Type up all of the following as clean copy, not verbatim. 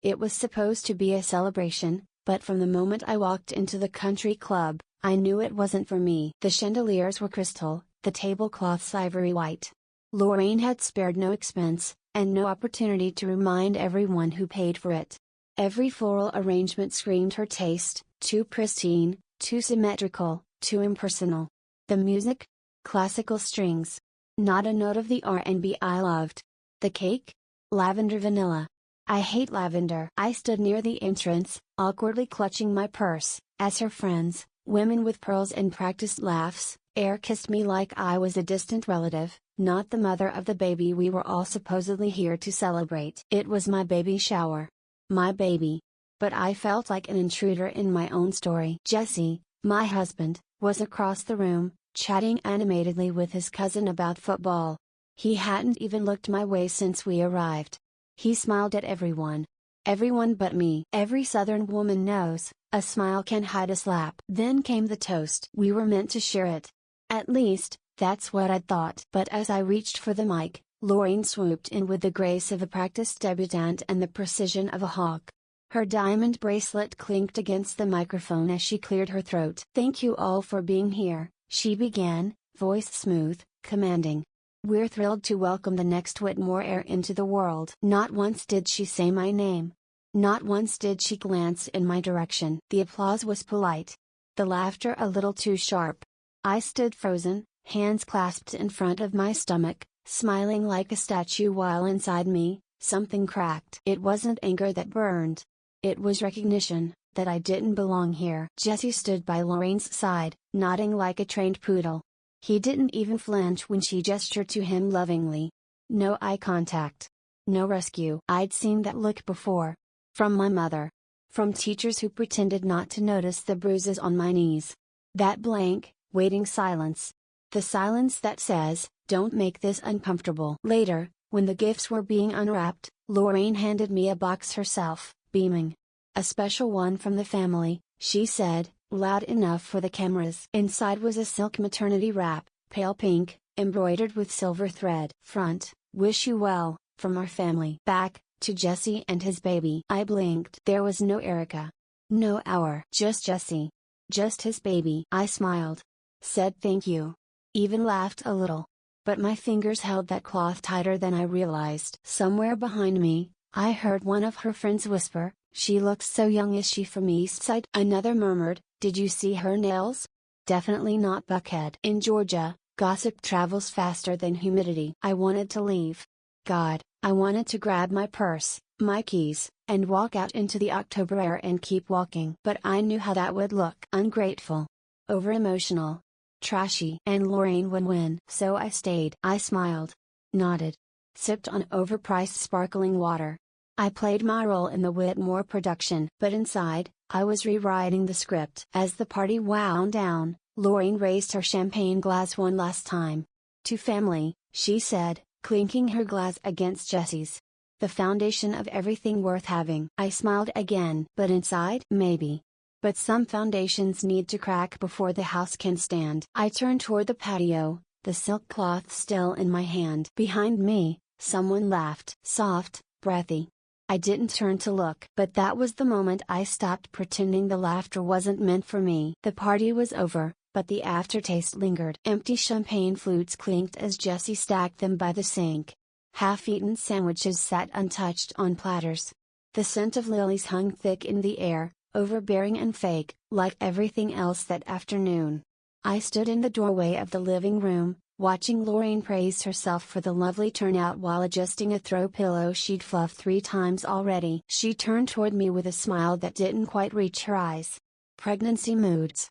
It was supposed to be a celebration, but from the moment I walked into the country club, I knew it wasn't for me. The chandeliers were crystal, the tablecloths ivory white. Lorraine had spared no expense, and no opportunity to remind everyone who paid for it. Every floral arrangement screamed her taste, too pristine, too symmetrical, too impersonal. The music? Classical strings. Not a note of the R&B I loved. The cake? Lavender vanilla. I hate lavender. I stood near the entrance, awkwardly clutching my purse, as her friends, women with pearls and practiced laughs, air-kissed me like I was a distant relative, not the mother of the baby we were all supposedly here to celebrate. It was my baby shower. My baby. But I felt like an intruder in my own story. Jesse, my husband, was across the room, chatting animatedly with his cousin about football. He hadn't even looked my way since we arrived. He smiled at everyone. Everyone but me. Every Southern woman knows, a smile can hide a slap. Then came the toast. We were meant to share it. At least, that's what I'd thought. But as I reached for the mic, Lorraine swooped in with the grace of a practiced debutante and the precision of a hawk. Her diamond bracelet clinked against the microphone as she cleared her throat. "Thank you all for being here," she began, voice smooth, commanding. "We're thrilled to welcome the next Whitmore heir into the world." Not once did she say my name. Not once did she glance in my direction. The applause was polite. The laughter a little too sharp. I stood frozen, hands clasped in front of my stomach, smiling like a statue while inside me, something cracked. It wasn't anger that burned. It was recognition, that I didn't belong here. Jesse stood by Lorraine's side, nodding like a trained poodle. He didn't even flinch when she gestured to him lovingly. No eye contact. No rescue. I'd seen that look before. From my mother. From teachers who pretended not to notice the bruises on my knees. That blank, waiting silence. The silence that says, "Don't make this uncomfortable." Later, when the gifts were being unwrapped, Lorraine handed me a box herself, beaming. "A special one from the family," she said, loud enough for the cameras. Inside was a silk maternity wrap, pale pink, embroidered with silver thread. Front, "Wish you well, from our family." Back, "To Jesse and his baby." I blinked. There was no Erica. No hour. Just Jesse. Just his baby. I smiled. Said thank you. Even laughed a little. But my fingers held that cloth tighter than I realized. Somewhere behind me, I heard one of her friends whisper, "She looks so young. Is she from Eastside?" Another murmured, "Did you see her nails? Definitely not Buckhead." In Georgia, gossip travels faster than humidity. I wanted to leave. God, I wanted to grab my purse, my keys, and walk out into the October air and keep walking. But I knew how that would look. Ungrateful. Over-emotional. Trashy. And Lorraine would win. So I stayed. I smiled. Nodded. Sipped on overpriced sparkling water. I played my role in the Whitmore production. But inside, I was rewriting the script. As the party wound down, Lorraine raised her champagne glass one last time. "To family," she said, clinking her glass against Jesse's. "The foundation of everything worth having." I smiled again. But inside? Maybe. But some foundations need to crack before the house can stand. I turned toward the patio, the silk cloth still in my hand. Behind me, someone laughed. Soft, breathy. I didn't turn to look. But that was the moment I stopped pretending the laughter wasn't meant for me. The party was over, but the aftertaste lingered. Empty champagne flutes clinked as Jesse stacked them by the sink. Half-eaten sandwiches sat untouched on platters. The scent of lilies hung thick in the air, overbearing and fake, like everything else that afternoon. I stood in the doorway of the living room, watching Lorraine praise herself for the lovely turnout while adjusting a throw pillow she'd fluffed 3 times already. She turned toward me with a smile that didn't quite reach her eyes. "Pregnancy moods.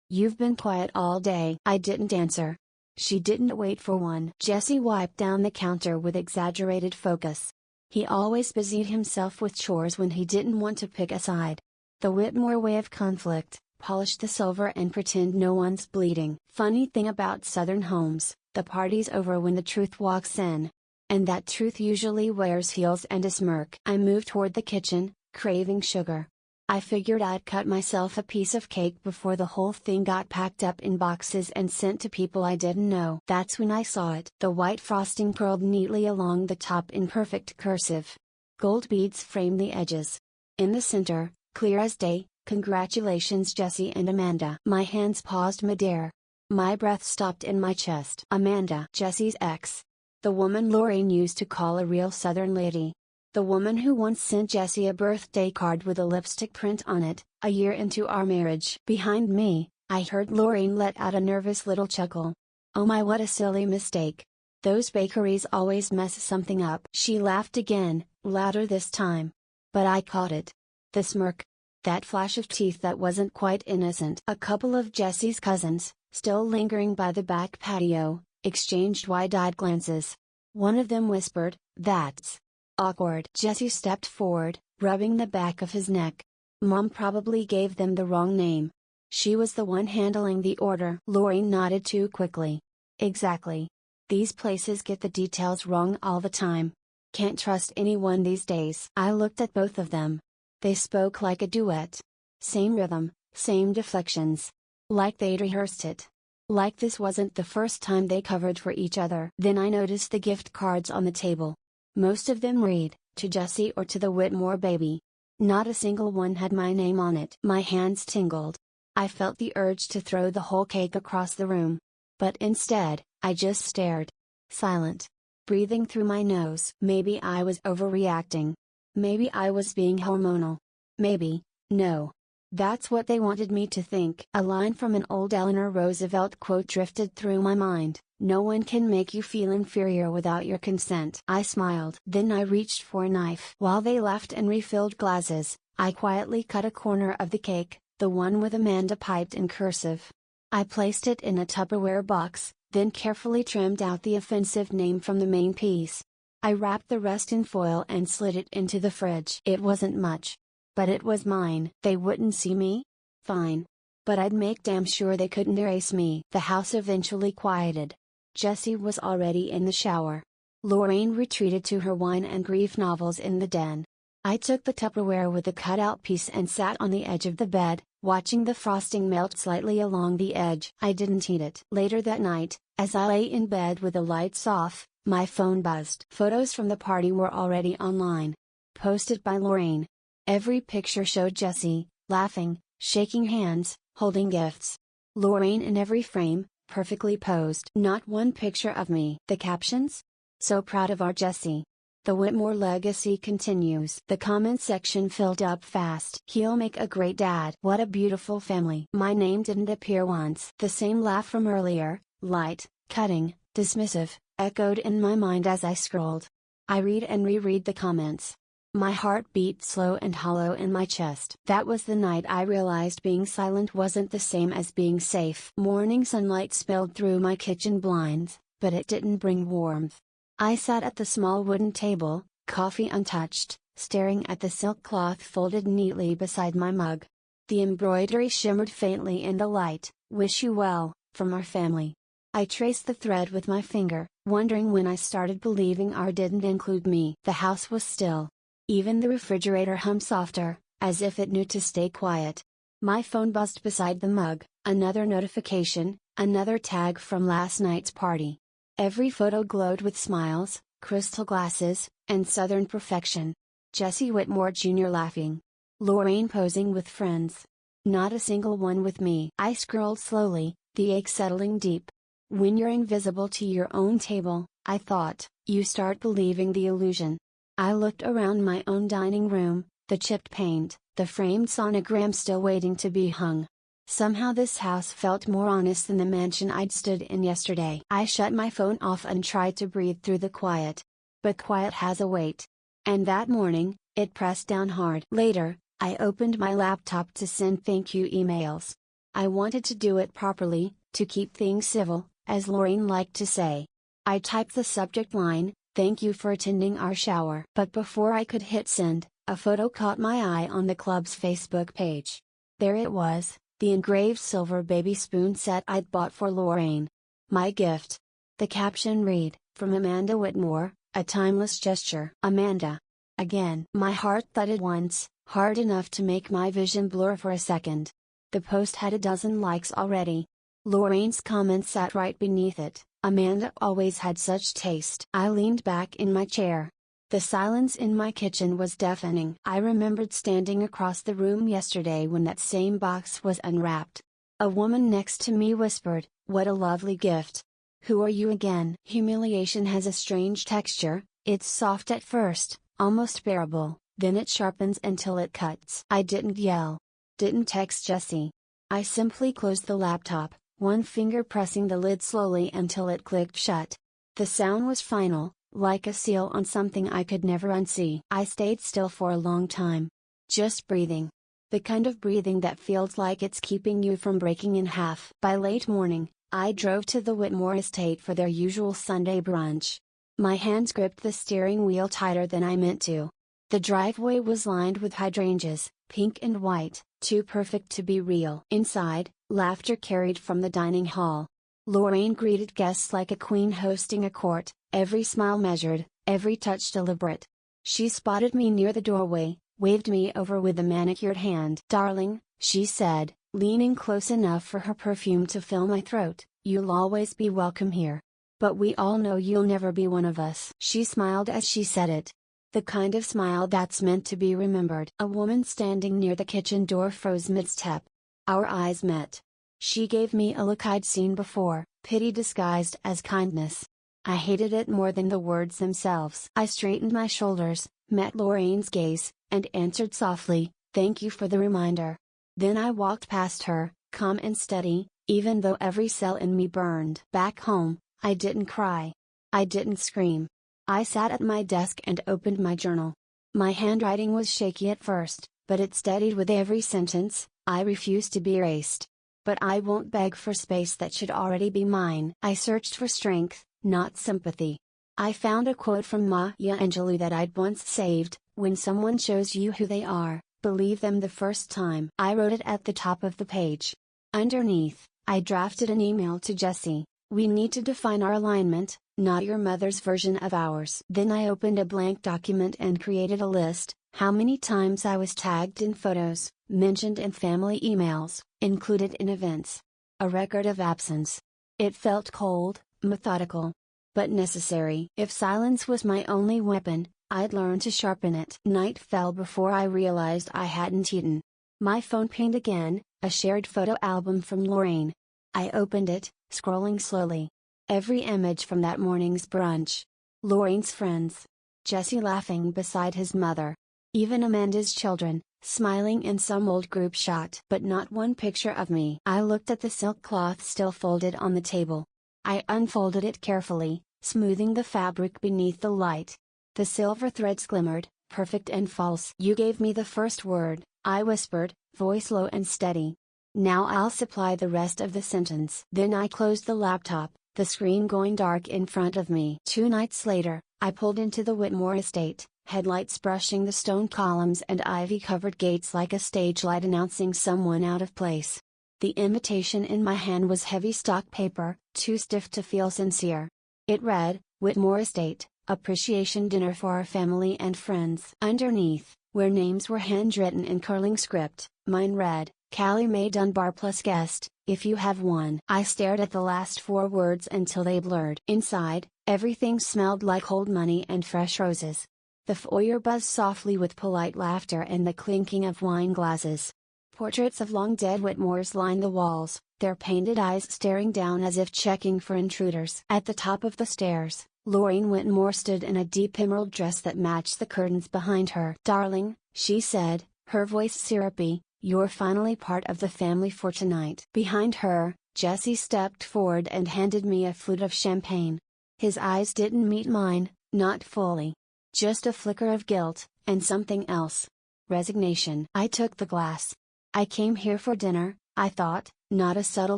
You've been quiet all day." I didn't answer. She didn't wait for one. Jesse wiped down the counter with exaggerated focus. He always busied himself with chores when he didn't want to pick a side. The Whitmore way of conflict: polish the silver and pretend no one's bleeding. Funny thing about Southern homes, the party's over when the truth walks in. And that truth usually wears heels and a smirk. I moved toward the kitchen, craving sugar. I figured I'd cut myself a piece of cake before the whole thing got packed up in boxes and sent to people I didn't know. That's when I saw it. The white frosting curled neatly along the top in perfect cursive. Gold beads frame the edges. In the center, clear as day, "Congratulations Jesse and Amanda." My hands paused midair. My breath stopped in my chest. Amanda, Jesse's ex. The woman Lorraine used to call a real Southern lady. The woman who once sent Jesse a birthday card with a lipstick print on it, a year into our marriage. Behind me, I heard Lorraine let out a nervous little chuckle. "Oh my, what a silly mistake. Those bakeries always mess something up." She laughed again, louder this time. But I caught it. The smirk. That flash of teeth that wasn't quite innocent. A couple of Jesse's cousins, still lingering by the back patio, exchanged wide-eyed glances. One of them whispered, "That's awkward." Jesse stepped forward, rubbing the back of his neck. "Mom probably gave them the wrong name. She was the one handling the order." Lorraine nodded too quickly. "Exactly. These places get the details wrong all the time. Can't trust anyone these days." I looked at both of them. They spoke like a duet. Same rhythm, same deflections. Like they'd rehearsed it. Like this wasn't the first time they covered for each other. Then I noticed the gift cards on the table. Most of them read, "To Jesse" or "To the Whitmore baby." Not a single one had my name on it. My hands tingled. I felt the urge to throw the whole cake across the room. But instead, I just stared. Silent. Breathing through my nose. Maybe I was overreacting. Maybe I was being hormonal. Maybe, no. That's what they wanted me to think. A line from an old Eleanor Roosevelt quote drifted through my mind: "No one can make you feel inferior without your consent." I smiled. Then I reached for a knife. While they laughed and refilled glasses, I quietly cut a corner of the cake, the one with Amanda piped in cursive. I placed it in a Tupperware box, then carefully trimmed out the offensive name from the main piece. I wrapped the rest in foil and slid it into the fridge. It wasn't much. But it was mine. They wouldn't see me? Fine. But I'd make damn sure they couldn't erase me. The house eventually quieted. Jesse was already in the shower. Lorraine retreated to her wine and grief novels in the den. I took the Tupperware with the cutout piece and sat on the edge of the bed, watching the frosting melt slightly along the edge. I didn't eat it. Later that night, as I lay in bed with the lights off, my phone buzzed. Photos from the party were already online. Posted by Lorraine. Every picture showed Jesse, laughing, shaking hands, holding gifts. Lorraine in every frame, perfectly posed. Not one picture of me. The captions? "So proud of our Jesse. The Whitmore legacy continues." The comment section filled up fast. "He'll make a great dad. What a beautiful family." My name didn't appear once. The same laugh from earlier, light, cutting, dismissive, echoed in my mind as I scrolled. I read and reread the comments. My heart beat slow and hollow in my chest. That was the night I realized being silent wasn't the same as being safe. Morning sunlight spilled through my kitchen blinds, but it didn't bring warmth. I sat at the small wooden table, coffee untouched, staring at the silk cloth folded neatly beside my mug. The embroidery shimmered faintly in the light. "Wish you well, from our family." I traced the thread with my finger, wondering when I started believing R didn't include me. The house was still. Even the refrigerator hummed softer, as if it knew to stay quiet. My phone buzzed beside the mug, another notification, another tag from last night's party. Every photo glowed with smiles, crystal glasses, and Southern perfection. Jesse Whitmore Jr. laughing. Lorraine posing with friends. Not a single one with me. I scrolled slowly, the ache settling deep. When you're invisible to your own table, I thought, you start believing the illusion. I looked around my own dining room, the chipped paint, the framed sonogram still waiting to be hung. Somehow this house felt more honest than the mansion I'd stood in yesterday. I shut my phone off and tried to breathe through the quiet. But quiet has a weight. And that morning, it pressed down hard. Later, I opened my laptop to send thank you emails. I wanted to do it properly, to keep things civil, as Lorraine liked to say. I typed the subject line, "Thank you for attending our shower." But before I could hit send, a photo caught my eye on the club's Facebook page. There it was, the engraved silver baby spoon set I'd bought for Lorraine. My gift. The caption read, "From Amanda Whitmore, a timeless gesture." Amanda. Again. My heart thudded once, hard enough to make my vision blur for a second. The post had a dozen likes already. Lorraine's comment sat right beneath it. "Amanda always had such taste." I leaned back in my chair. The silence in my kitchen was deafening. I remembered standing across the room yesterday when that same box was unwrapped. A woman next to me whispered, "What a lovely gift. Who are you again?" Humiliation has a strange texture. It's soft at first, almost bearable, then it sharpens until it cuts. I didn't yell. Didn't text Jessie. I simply closed the laptop, one finger pressing the lid slowly until it clicked shut. The sound was final, like a seal on something I could never unsee. I stayed still for a long time. Just breathing. The kind of breathing that feels like it's keeping you from breaking in half. By late morning, I drove to the Whitmore estate for their usual Sunday brunch. My hands gripped the steering wheel tighter than I meant to. The driveway was lined with hydrangeas, pink and white, too perfect to be real. Inside, laughter carried from the dining hall. Lorraine greeted guests like a queen hosting a court, every smile measured, every touch deliberate. She spotted me near the doorway, waved me over with a manicured hand. "Darling," she said, leaning close enough for her perfume to fill my throat, "you'll always be welcome here. But we all know you'll never be one of us." She smiled as she said it. The kind of smile that's meant to be remembered. A woman standing near the kitchen door froze mid-step. Our eyes met. She gave me a look I'd seen before, pity disguised as kindness. I hated it more than the words themselves. I straightened my shoulders, met Lorraine's gaze, and answered softly, "Thank you for the reminder." Then I walked past her, calm and steady, even though every cell in me burned. Back home, I didn't cry. I didn't scream. I sat at my desk and opened my journal. My handwriting was shaky at first, but it steadied with every sentence. I refuse to be erased. But I won't beg for space that should already be mine. I searched for strength, not sympathy. I found a quote from Maya Angelou that I'd once saved: "When someone shows you who they are, believe them the first time." I wrote it at the top of the page. Underneath, I drafted an email to Jessie: "We need to define our alignment, not your mother's version of ours." Then I opened a blank document and created a list: how many times I was tagged in photos, mentioned in family emails, included in events. A record of absence. It felt cold, methodical. But necessary. If silence was my only weapon, I'd learn to sharpen it. Night fell before I realized I hadn't eaten. My phone pinged again, a shared photo album from Lorraine. I opened it, scrolling slowly. Every image from that morning's brunch. Lorraine's friends. Jesse laughing beside his mother. Even Amanda's children, smiling in some old group shot. But not one picture of me. I looked at the silk cloth still folded on the table. I unfolded it carefully, smoothing the fabric beneath the light. The silver threads glimmered, perfect and false. "You gave me the first word," I whispered, voice low and steady. "Now I'll supply the rest of the sentence." Then I closed the laptop, the screen going dark in front of me. 2 nights later, I pulled into the Whitmore estate, headlights brushing the stone columns and ivy-covered gates like a stage light announcing someone out of place. The invitation in my hand was heavy stock paper, too stiff to feel sincere. It read, "Whitmore Estate, Appreciation Dinner for our family and friends." Underneath, where names were handwritten in curling script, mine read, "Callie Mae Dunbar plus guest, if you have one." I stared at the last 4 words until they blurred. Inside, everything smelled like old money and fresh roses. The foyer buzzed softly with polite laughter and the clinking of wine glasses. Portraits of long-dead Whitmores lined the walls, their painted eyes staring down as if checking for intruders. At the top of the stairs, Lorraine Whitmore stood in a deep emerald dress that matched the curtains behind her. "Darling," she said, her voice syrupy, "you're finally part of the family for tonight." Behind her, Jesse stepped forward and handed me a flute of champagne. His eyes didn't meet mine, not fully. Just a flicker of guilt, and something else. Resignation. I took the glass. I came here for dinner, I thought, not a subtle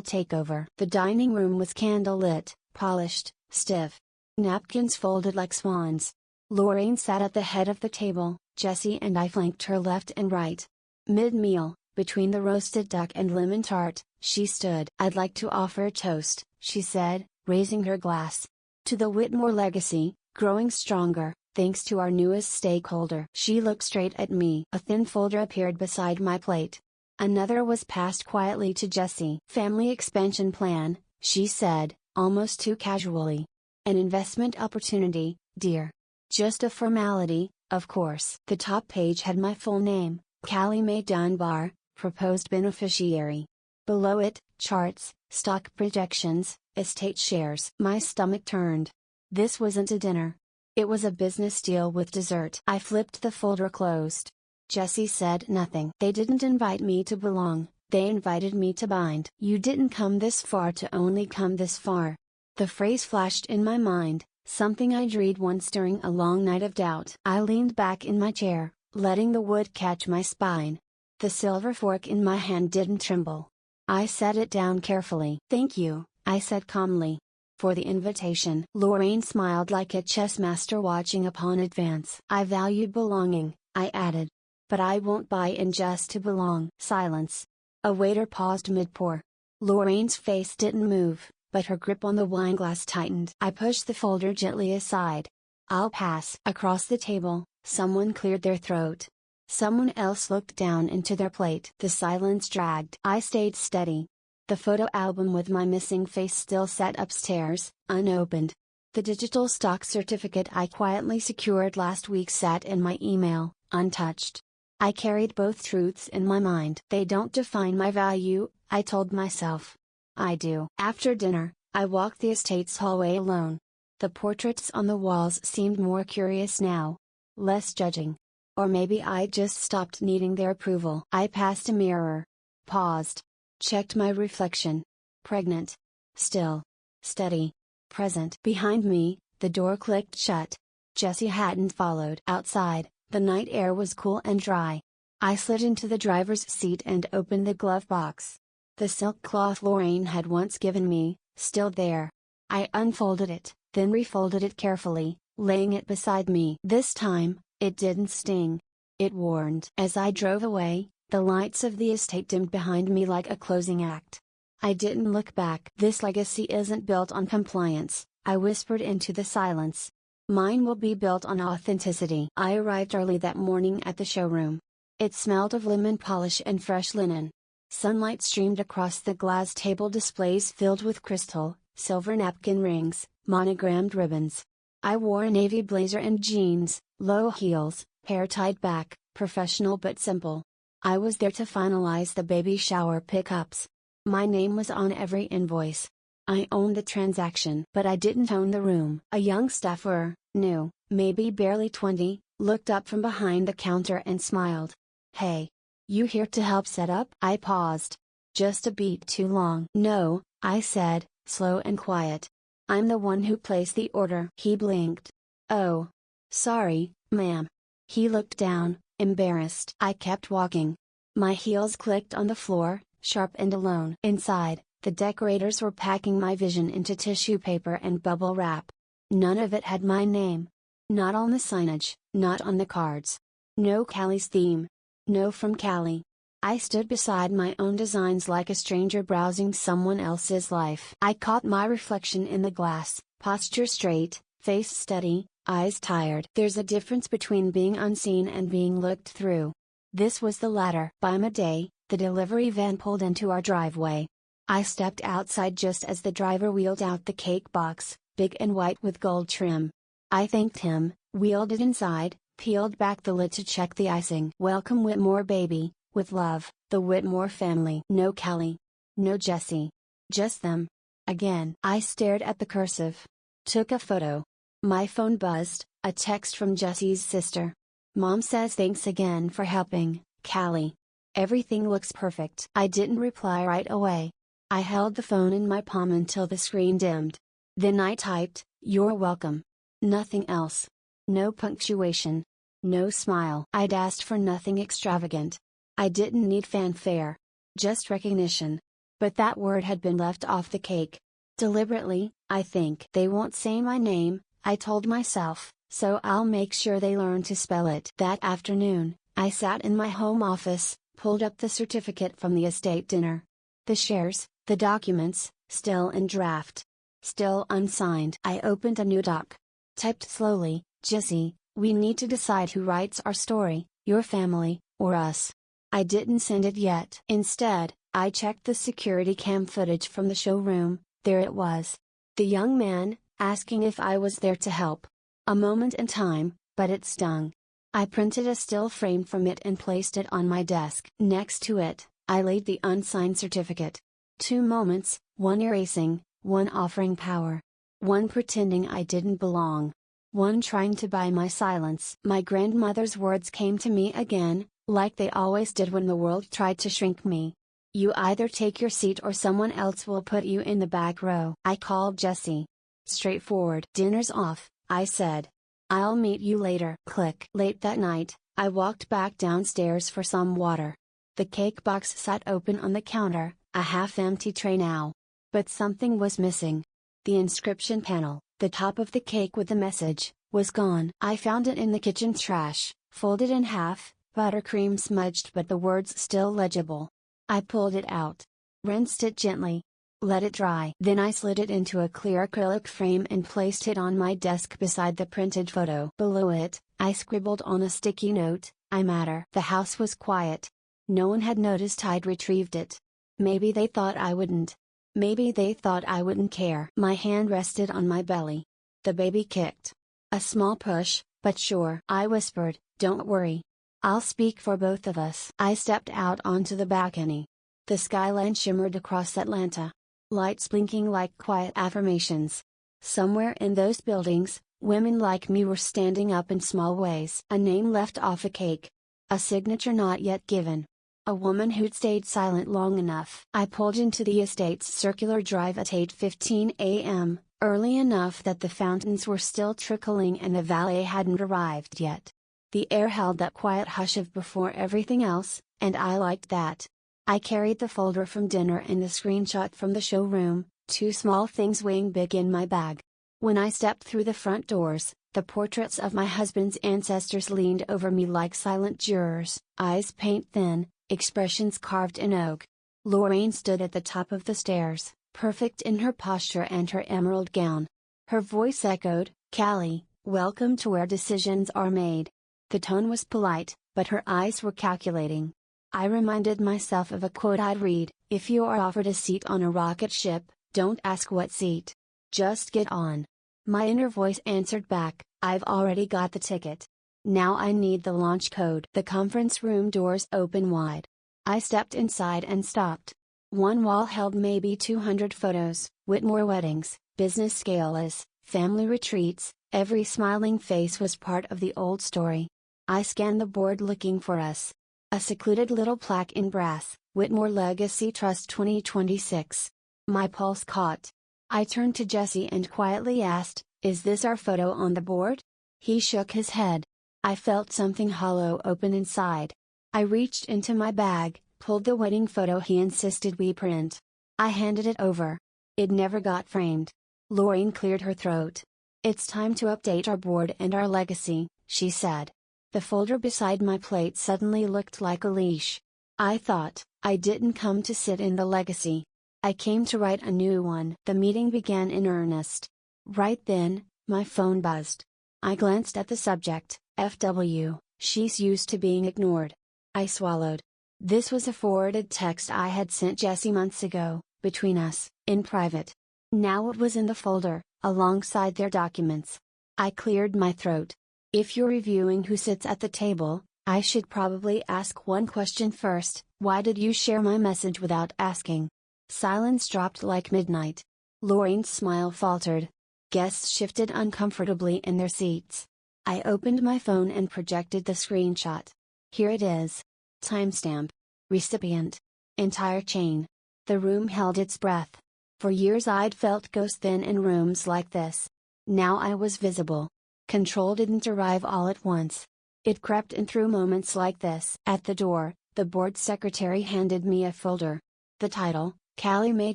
takeover. The dining room was candle-lit, polished, stiff. Napkins folded like swans. Lorraine sat at the head of the table, Jessie and I flanked her left and right. Mid-meal, between the roasted duck and lemon tart, she stood. "I'd like to offer a toast," she said, raising her glass. "To the Whitmore legacy, growing stronger, thanks to our newest stakeholder." She looked straight at me. A thin folder appeared beside my plate. Another was passed quietly to Jessie. "Family expansion plan," she said, almost too casually. "An investment opportunity, dear. Just a formality, of course. The top page had my full name, Callie Mae Dunbar, proposed beneficiary. Below it, charts, stock projections, estate shares. My stomach turned. This wasn't a dinner. It was a business deal with dessert. I flipped the folder closed. Jesse said nothing. They didn't invite me to belong, they invited me to bind. You didn't come this far to only come this far. The phrase flashed in my mind, something I'd read once during a long night of doubt. I leaned back in my chair, letting the wood catch my spine. The silver fork in my hand didn't tremble. I set it down carefully. "Thank you," I said calmly, "for the invitation." Lorraine smiled like a chess master watching a pawn advance. "I value belonging," I added. "But I won't buy in just to belong." Silence. A waiter paused mid-pour. Lorraine's face didn't move, but her grip on the wineglass tightened. I pushed the folder gently aside. "I'll pass." Across the table, someone cleared their throat. Someone else looked down into their plate. The silence dragged. I stayed steady. The photo album with my missing face still sat upstairs, unopened. The digital stock certificate I quietly secured last week sat in my email, untouched. I carried both truths in my mind. They don't define my value, I told myself. I do. After dinner, I walked the estate's hallway alone. The portraits on the walls seemed more curious now. Less judging. Or maybe I just stopped needing their approval. I passed a mirror. Paused. Checked my reflection. Pregnant. Still. Steady. Present. Behind me, the door clicked shut. Jesse hadn't followed. Outside, the night air was cool and dry. I slid into the driver's seat and opened the glove box. The silk cloth Lorraine had once given me, still there. I unfolded it, then refolded it carefully, laying it beside me. This time, it didn't sting. It warned. As I drove away, the lights of the estate dimmed behind me like a closing act. I didn't look back. "This legacy isn't built on compliance," I whispered into the silence. "Mine will be built on authenticity." I arrived early that morning at the showroom. It smelled of lemon polish and fresh linen. Sunlight streamed across the glass table displays filled with crystal, silver napkin rings, monogrammed ribbons. I wore a navy blazer and jeans, low heels, hair tied back, professional but simple. I was there to finalize the baby shower pickups. My name was on every invoice. I owned the transaction. But I didn't own the room. A young staffer, new, maybe barely 20, looked up from behind the counter and smiled. "Hey. You here to help set up?" I paused. Just a beat too long. "No," I said, slow and quiet. "I'm the one who placed the order." He blinked. "Oh. Sorry, ma'am." He looked down, embarrassed. I kept walking. My heels clicked on the floor, sharp and alone. Inside, the decorators were packing my vision into tissue paper and bubble wrap. None of it had my name. Not on the signage, not on the cards. No Callie's theme. No from Callie. I stood beside my own designs like a stranger browsing someone else's life. I caught my reflection in the glass, posture straight, face steady, eyes tired. There's a difference between being unseen and being looked through. This was the latter. By midday, the delivery van pulled into our driveway. I stepped outside just as the driver wheeled out the cake box, big and white with gold trim. I thanked him, wheeled it inside, peeled back the lid to check the icing. "Welcome Whitmore baby, with love, the Whitmore family." No Callie. No Jesse. Just them. Again. I stared at the cursive. Took a photo. My phone buzzed, a text from Jesse's sister. "Mom says thanks again for helping, Callie. Everything looks perfect." I didn't reply right away. I held the phone in my palm until the screen dimmed. Then I typed, "You're welcome." Nothing else. No punctuation. No smile. I'd asked for nothing extravagant. I didn't need fanfare. Just recognition. But that word had been left off the cake. Deliberately, I think. "They won't say my name," I told myself, "so I'll make sure they learn to spell it." That afternoon, I sat in my home office, pulled up the certificate from the estate dinner. The shares, the documents, still in draft. Still unsigned. I opened a new doc. Typed slowly, "Jesse, we need to decide who writes our story, your family, or us." I didn't send it yet. Instead, I checked the security cam footage from the showroom. There it was. The young man, asking if I was there to help. A moment in time, but it stung. I printed a still frame from it and placed it on my desk. Next to it, I laid the unsigned certificate. 2 moments, one erasing, one offering power. One pretending I didn't belong. One trying to buy my silence. My grandmother's words came to me again, like they always did when the world tried to shrink me. You either take your seat or someone else will put you in the back row. I called Jessie. Straightforward. Dinner's off, I said. I'll meet you later. Click. Late that night, I walked back downstairs for some water. The cake box sat open on the counter, a half-empty tray now. But something was missing. The inscription panel, the top of the cake with the message, was gone. I found it in the kitchen trash, folded in half, buttercream smudged but the words still legible. I pulled it out. Rinsed it gently. Let it dry. Then I slid it into a clear acrylic frame and placed it on my desk beside the printed photo. Below it, I scribbled on a sticky note, I matter. The house was quiet. No one had noticed I'd retrieved it. Maybe they thought I wouldn't. Maybe they thought I wouldn't care. My hand rested on my belly. The baby kicked. A small push, but sure. I whispered, don't worry. I'll speak for both of us. I stepped out onto the balcony. The skyline shimmered across Atlanta. Lights blinking like quiet affirmations. Somewhere in those buildings, women like me were standing up in small ways. A name left off a cake. A signature not yet given. A woman who'd stayed silent long enough. I pulled into the estate's circular drive at 8:15 a.m., early enough that the fountains were still trickling and the valet hadn't arrived yet. The air held that quiet hush of before everything else, and I liked that. I carried the folder from dinner and the screenshot from the showroom, 2 small things weighing big in my bag. When I stepped through the front doors, the portraits of my husband's ancestors leaned over me like silent jurors, eyes paint thin, expressions carved in oak. Lorraine stood at the top of the stairs, perfect in her posture and her emerald gown. Her voice echoed, Callie, welcome to where decisions are made. The tone was polite, but her eyes were calculating. I reminded myself of a quote I'd read, if you are offered a seat on a rocket ship, don't ask what seat. Just get on. My inner voice answered back, I've already got the ticket. Now I need the launch code. The conference room doors open wide. I stepped inside and stopped. One wall held maybe 200 photos, Whitmore weddings, business galas, family retreats, every smiling face was part of the old story. I scanned the board looking for us. A secluded little plaque in brass, Whitmore Legacy Trust 2026. My pulse caught. I turned to Jesse and quietly asked, is this our photo on the board? He shook his head. I felt something hollow open inside. I reached into my bag, pulled the wedding photo he insisted we print. I handed it over. It never got framed. Lorraine cleared her throat. It's time to update our board and our legacy, she said. The folder beside my plate suddenly looked like a leash. I thought, I didn't come to sit in the legacy. I came to write a new one. The meeting began in earnest. Right then, my phone buzzed. I glanced at the subject, FW, she's used to being ignored. I swallowed. This was a forwarded text I had sent Jesse months ago, between us, in private. Now it was in the folder, alongside their documents. I cleared my throat. If you're reviewing who sits at the table, I should probably ask one question first, why did you share my message without asking? Silence dropped like midnight. Lorraine's smile faltered. Guests shifted uncomfortably in their seats. I opened my phone and projected the screenshot. Here it is. Timestamp. Recipient. Entire chain. The room held its breath. For years I'd felt ghost thin in rooms like this. Now I was visible. Control didn't arrive all at once. It crept in through moments like this. At the door, the board secretary handed me a folder. The title, Callie Mae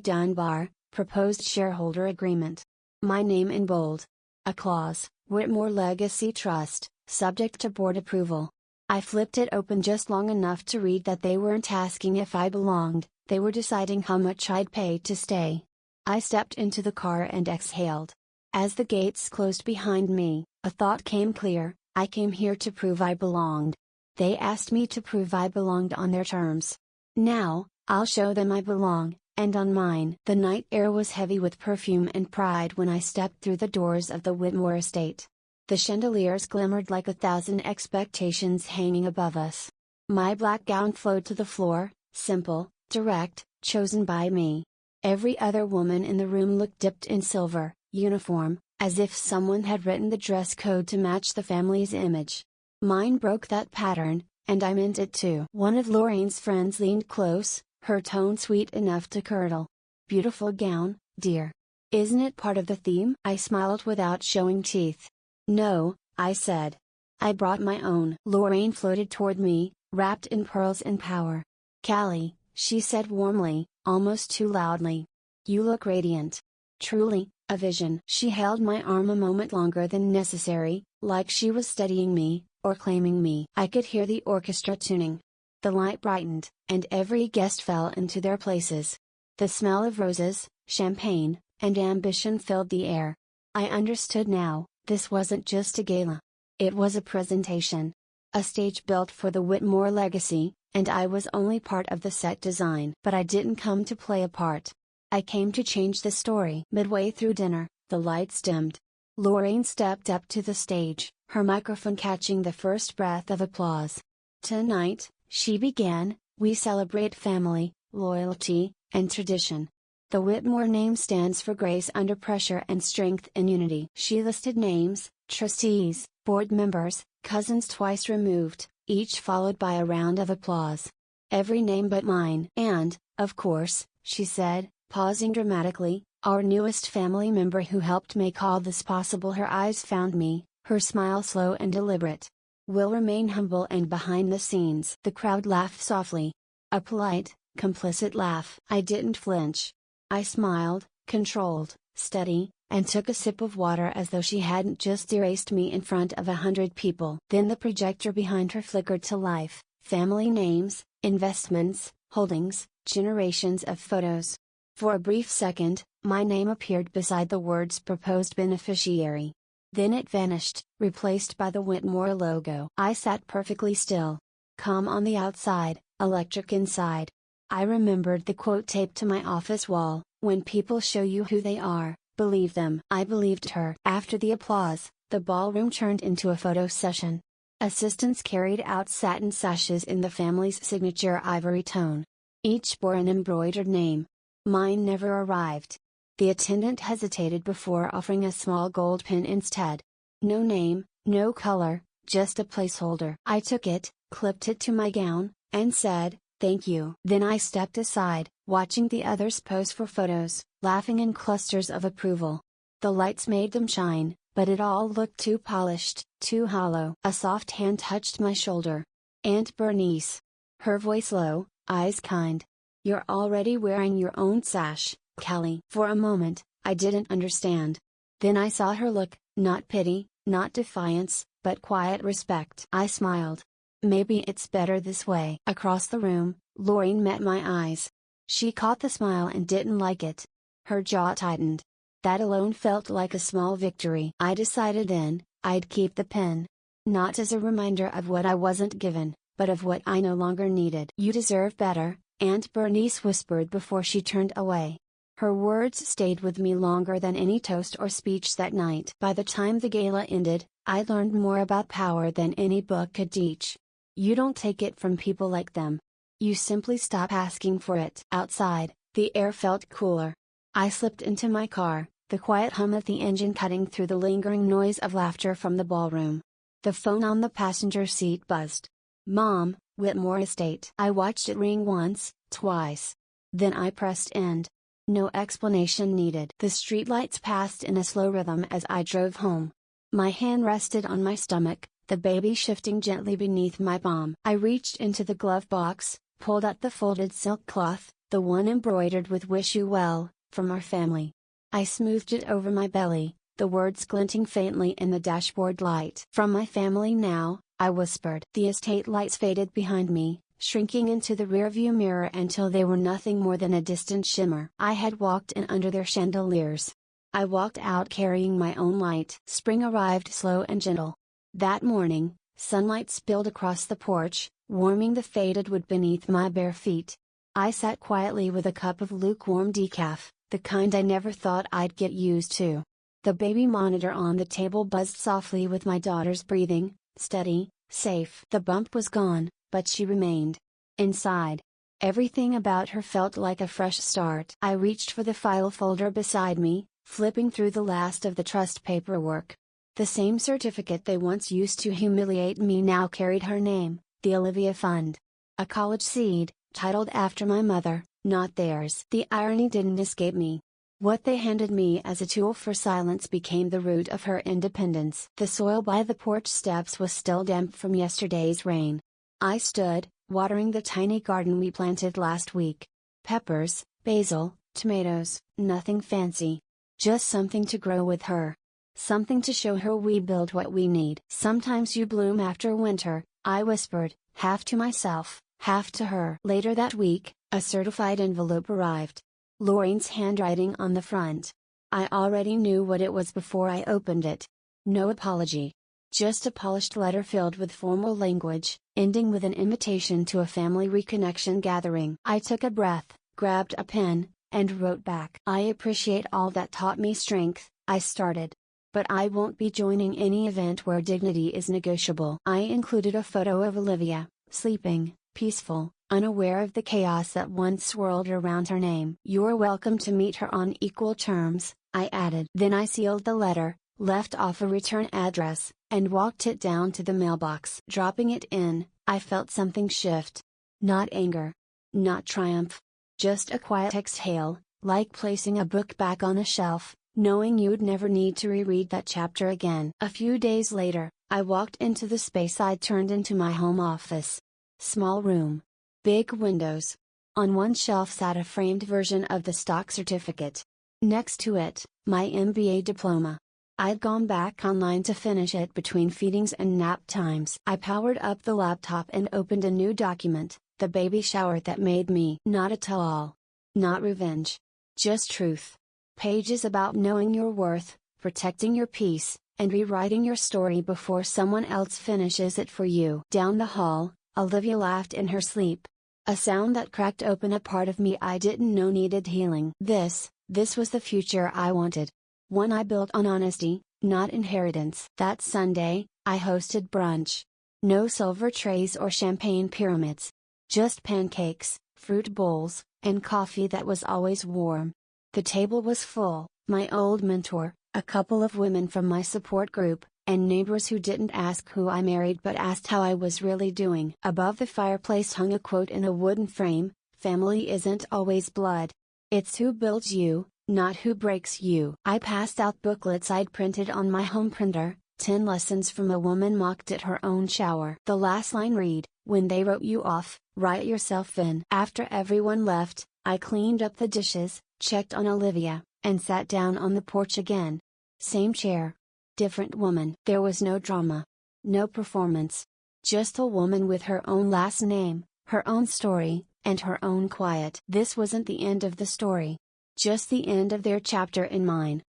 Dunbar, Proposed Shareholder Agreement. My name in bold. A clause, Whitmore Legacy Trust, subject to board approval. I flipped it open just long enough to read that they weren't asking if I belonged, they were deciding how much I'd pay to stay. I stepped into the car and exhaled. As the gates closed behind me, a thought came clear, I came here to prove I belonged. They asked me to prove I belonged on their terms. Now, I'll show them I belong, and on mine. The night air was heavy with perfume and pride when I stepped through the doors of the Whitmore estate. The chandeliers glimmered like 1,000 expectations hanging above us. My black gown flowed to the floor, simple, direct, chosen by me. Every other woman in the room looked dipped in silver, uniform, as if someone had written the dress code to match the family's image. Mine broke that pattern, and I meant it too. One of Lorraine's friends leaned close, her tone sweet enough to curdle. "Beautiful gown, dear. Isn't it part of the theme?" I smiled without showing teeth. "No," I said. "I brought my own." Lorraine floated toward me, wrapped in pearls and power. "Callie," she said warmly, almost too loudly. "You look radiant. Truly, a vision." She held my arm a moment longer than necessary, like she was studying me, or claiming me. I could hear the orchestra tuning. The light brightened, and every guest fell into their places. The smell of roses, champagne, and ambition filled the air. I understood now, this wasn't just a gala. It was a presentation. A stage built for the Whitmore legacy, and I was only part of the set design. But I didn't come to play a part. I came to change the story. Midway through dinner, the lights dimmed. Lorraine stepped up to the stage, her microphone catching the first breath of applause. "Tonight," she began, "we celebrate family, loyalty, and tradition. The Whitmore name stands for grace under pressure and strength in unity." She listed names, trustees, board members, cousins twice removed, each followed by a round of applause. "Every name but mine. And, of course," she said, pausing dramatically, "our newest family member who helped make all this possible." Her eyes found me, her smile slow and deliberate. "Will remain humble and behind the scenes." The crowd laughed softly. A polite, complicit laugh. I didn't flinch. I smiled, controlled, steady, and took a sip of water as though she hadn't just erased me in front of 100 people. Then the projector behind her flickered to life, family names, investments, holdings, generations of photos. For a brief second, my name appeared beside the words "proposed beneficiary." Then it vanished, replaced by the Whitmore logo. I sat perfectly still. Calm on the outside, electric inside. I remembered the quote taped to my office wall: "When people show you who they are, believe them." I believed her. After the applause, the ballroom turned into a photo session. Assistants carried out satin sashes in the family's signature ivory tone. Each bore an embroidered name. Mine never arrived. The attendant hesitated before offering a small gold pin instead. No name, no color, just a placeholder. I took it, clipped it to my gown, and said, "Thank you." Then I stepped aside, watching the others pose for photos, laughing in clusters of approval. The lights made them shine, but it all looked too polished, too hollow. A soft hand touched my shoulder. "Aunt Bernice." Her voice low, eyes kind. "You're already wearing your own sash, Callie." For a moment, I didn't understand. Then I saw her look, not pity, not defiance, but quiet respect. I smiled. Maybe it's better this way. Across the room, Lorraine met my eyes. She caught the smile and didn't like it. Her jaw tightened. That alone felt like a small victory. I decided then, I'd keep the pin. Not as a reminder of what I wasn't given, but of what I no longer needed. "You deserve better," Aunt Bernice whispered before she turned away. Her words stayed with me longer than any toast or speech that night. By the time the gala ended, I learned more about power than any book could teach. You don't take it from people like them. You simply stop asking for it. Outside, the air felt cooler. I slipped into my car, the quiet hum of the engine cutting through the lingering noise of laughter from the ballroom. The phone on the passenger seat buzzed. "Mom, Whitmore Estate." I watched it ring once, twice. Then I pressed end. No explanation needed. The streetlights passed in a slow rhythm as I drove home. My hand rested on my stomach, the baby shifting gently beneath my palm. I reached into the glove box, pulled out the folded silk cloth, the one embroidered with "Wish you well," from our family. I smoothed it over my belly, the words glinting faintly in the dashboard light. "From my family now," I whispered. The estate lights faded behind me, shrinking into the rearview mirror until they were nothing more than a distant shimmer. I had walked in under their chandeliers. I walked out carrying my own light. Spring arrived slow and gentle. That morning, sunlight spilled across the porch, warming the faded wood beneath my bare feet. I sat quietly with a cup of lukewarm decaf, the kind I never thought I'd get used to. The baby monitor on the table buzzed softly with my daughter's breathing, steady, safe. The bump was gone, but she remained. Inside. Everything about her felt like a fresh start. I reached for the file folder beside me, flipping through the last of the trust paperwork. The same certificate they once used to humiliate me now carried her name, the Olivia Fund. A college seed, titled after my mother, not theirs. The irony didn't escape me. What they handed me as a tool for silence became the root of her independence. The soil by the porch steps was still damp from yesterday's rain. I stood, watering the tiny garden we planted last week. Peppers, basil, tomatoes, nothing fancy. Just something to grow with her. Something to show her we build what we need. Sometimes you bloom after winter, I whispered, half to myself, half to her. Later that week, a certified envelope arrived. Lorraine's handwriting on the front. I already knew what it was before I opened it. No apology. Just a polished letter filled with formal language, ending with an invitation to a family reconnection gathering. I took a breath, grabbed a pen, and wrote back. I appreciate all that taught me strength, I started. But I won't be joining any event where dignity is negotiable. I included a photo of Olivia, sleeping, peaceful, unaware of the chaos that once swirled around her name. You're welcome to meet her on equal terms, I added. Then I sealed the letter, left off a return address, and walked it down to the mailbox. Dropping it in, I felt something shift. Not anger. Not triumph. Just a quiet exhale, like placing a book back on a shelf, knowing you'd never need to reread that chapter again. A few days later, I walked into the space I'd turned into my home office. Small room. Big windows. On one shelf sat a framed version of the stock certificate. Next to it, my MBA diploma. I'd gone back online to finish it between feedings and nap times. I powered up the laptop and opened a new document, the baby shower that made me. Not a tell-all. Not revenge. Just truth. Pages about knowing your worth, protecting your peace, and rewriting your story before someone else finishes it for you. Down the hall, Olivia laughed in her sleep. A sound that cracked open a part of me I didn't know needed healing. This was the future I wanted. One I built on honesty, not inheritance. That Sunday, I hosted brunch. No silver trays or champagne pyramids. Just pancakes, fruit bowls, and coffee that was always warm. The table was full, my old mentor, a couple of women from my support group, and neighbors who didn't ask who I married but asked how I was really doing. Above the fireplace hung a quote in a wooden frame, "Family isn't always blood. It's who builds you, not who breaks you." I passed out booklets I'd printed on my home printer, 10 lessons from a woman mocked at her own shower. The last line read, "When they wrote you off, write yourself in." After everyone left, I cleaned up the dishes, checked on Olivia, and sat down on the porch again. Same chair. Different woman. There was no drama. No performance. Just a woman with her own last name, her own story, and her own quiet. This wasn't the end of the story. Just the end of their chapter in mine.